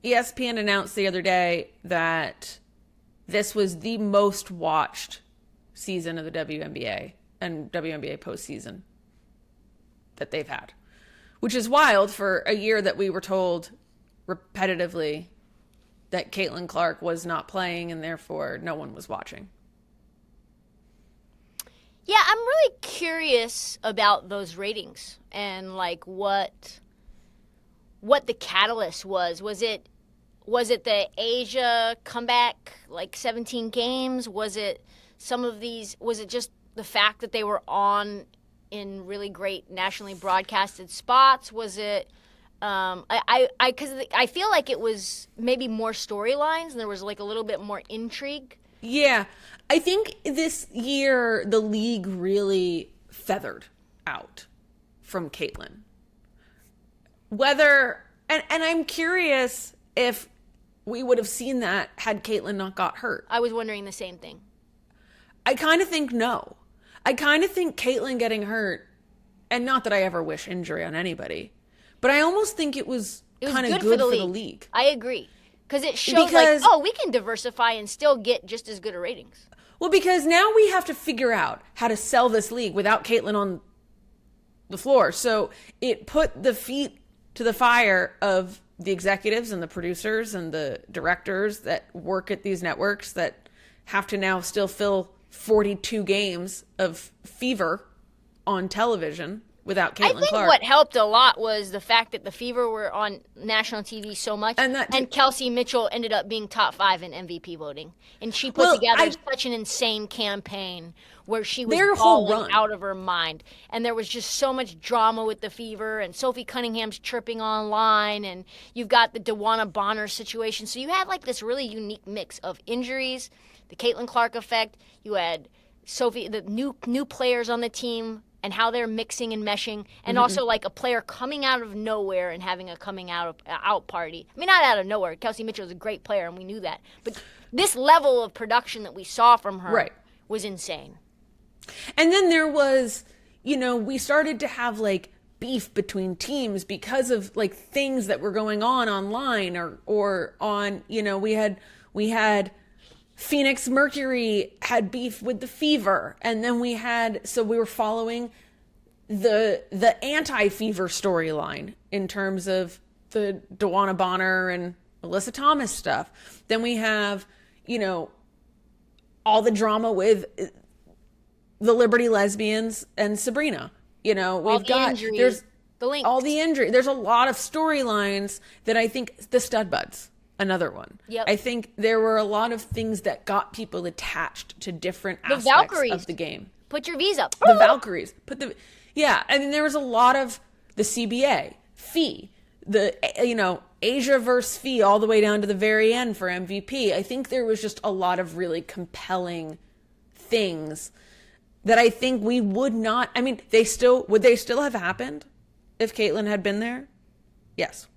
ESPN announced the other day that this was the most watched season of the WNBA and WNBA postseason that they've had, which is wild for a year that we were told repetitively that Caitlin Clark was not playing and therefore no one was watching. Yeah, I'm really curious about those ratings and like what the catalyst was. Was it the Asia comeback, like 17 games? Was it just the fact that they were on in really great nationally broadcasted spots? Was it because I feel like it was maybe more storylines and there was like a little bit more intrigue. Yeah, I think this year the league really feathered out from Caitlin. And I'm curious if we would have seen that had Caitlin not got hurt. I was wondering the same thing. I kind of think no. I kind of think Caitlin getting hurt, and not that I ever wish injury on anybody, but I almost think it was kind of good for the league. I agree. Because it shows we can diversify and still get just as good a ratings. Well, because now we have to figure out how to sell this league without Caitlin on the floor. So it put the feet to the fire of the executives and the producers and the directors that work at these networks that have to now still fill 42 games of Fever on television without Caitlin Clark. I think what helped a lot was the fact that the Fever were on national TV so much, and Kelsey Mitchell ended up being top 5 in MVP voting. And she put together such an insane campaign where she was balling out of her mind. And there was just so much drama with the Fever, and Sophie Cunningham's chirping online, and you've got the DeWanna Bonner situation. So you had like this really unique mix of injuries, the Caitlin Clark effect. You had the new players on the team, and how they're mixing and meshing, and also like a player coming out of nowhere and having a coming out party. I mean, not out of nowhere. Kelsey Mitchell is a great player, and we knew that. But this level of production that we saw from her was insane. And then there was, we started to have like beef between teams because of like things that were going on online or on, we had Phoenix Mercury had beef with the Fever, and then we were following the anti-Fever storyline in terms of the DeWanna Bonner and Alyssa Thomas stuff. Then we have, all the drama with the Liberty Lesbians and Sabrina. There's all the injury. There's a lot of storylines that I think the stud buds. Another one. Yep. I think there were a lot of things that got people attached to different aspects of the game. Put your V's up. The Valkyries. I mean, there was a lot of the CBA, Fee, Asia versus Fee all the way down to the very end for MVP. I think there was just a lot of really compelling things that I think we would not, I mean, would they still have happened if Caitlin had been there? Yes.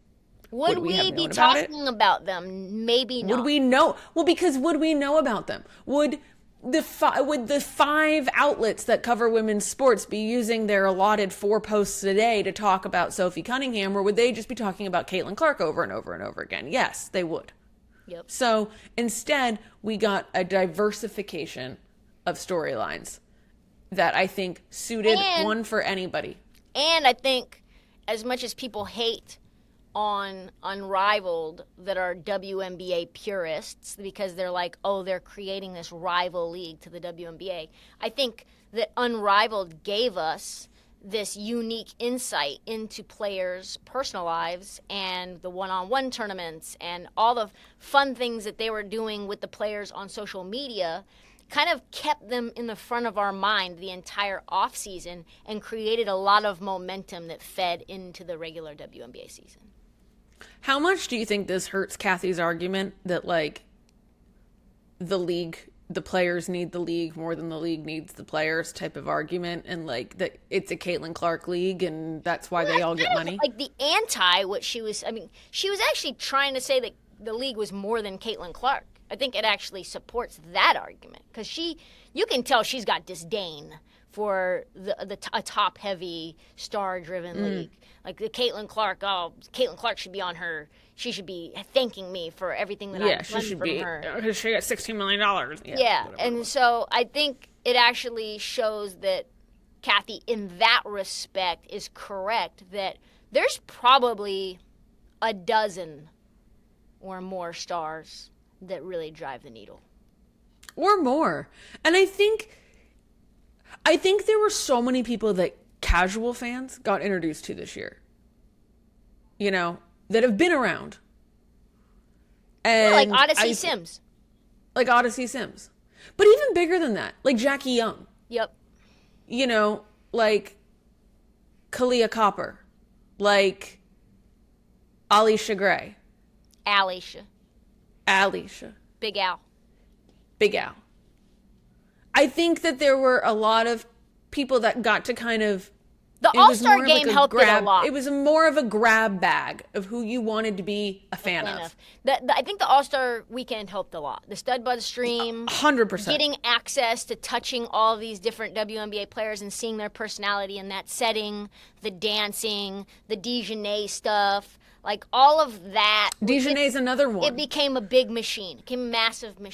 Would we be talking about them? Maybe not. Would we know? Well, because would we know about them? Would the 5 outlets that cover women's sports be using their allotted 4 posts a day to talk about Sophie Cunningham, or would they just be talking about Caitlin Clark over and over and over again? Yes, they would. Yep. So instead, we got a diversification of storylines that I think suited one for anybody. And I think as much as people hate on Unrivaled that are WNBA purists because they're like, oh, they're creating this rival league to the WNBA. I think that Unrivaled gave us this unique insight into players' personal lives and the one-on-one tournaments and all the fun things that they were doing with the players on social media, kind of kept them in the front of our mind the entire offseason and created a lot of momentum that fed into the regular WNBA season. How much do you think this hurts Kathy's argument that, like, the players need the league more than the league needs the players type of argument, and, like, that it's a Caitlin Clark league and that's why they all get money? Like, the she was actually trying to say that the league was more than Caitlin Clark. I think it actually supports that argument because you can tell she's got disdain for a top-heavy, star-driven league. Like the Caitlin Clark should be on her she should be thanking me for everything that I've done from her. Because she got $16 million. Yeah. And so I think it actually shows that Kathy, in that respect, is correct, that there's probably a dozen or more stars that really drive the needle. Or more. And I think there were so many people that casual fans got introduced to this year. You know, that have been around. And like Odyssey Sims. Like Odyssey Sims. But even bigger than that, like Jackie Young. Yep. You know, like Kalia Copper. Like Alicia Gray. Alicia. Big Al. I think that there were a lot of people that got to kind of... The All-Star Game helped it a lot. It was more of a grab bag of who you wanted to be a fan of. I think the All-Star Weekend helped a lot. The Stud Buzz stream. 100%. Getting access to touching all these different WNBA players and seeing their personality in that setting. The dancing. The Dejanay stuff. Like, all of that. Dejanay's another one. It became a big machine. It became a massive machine.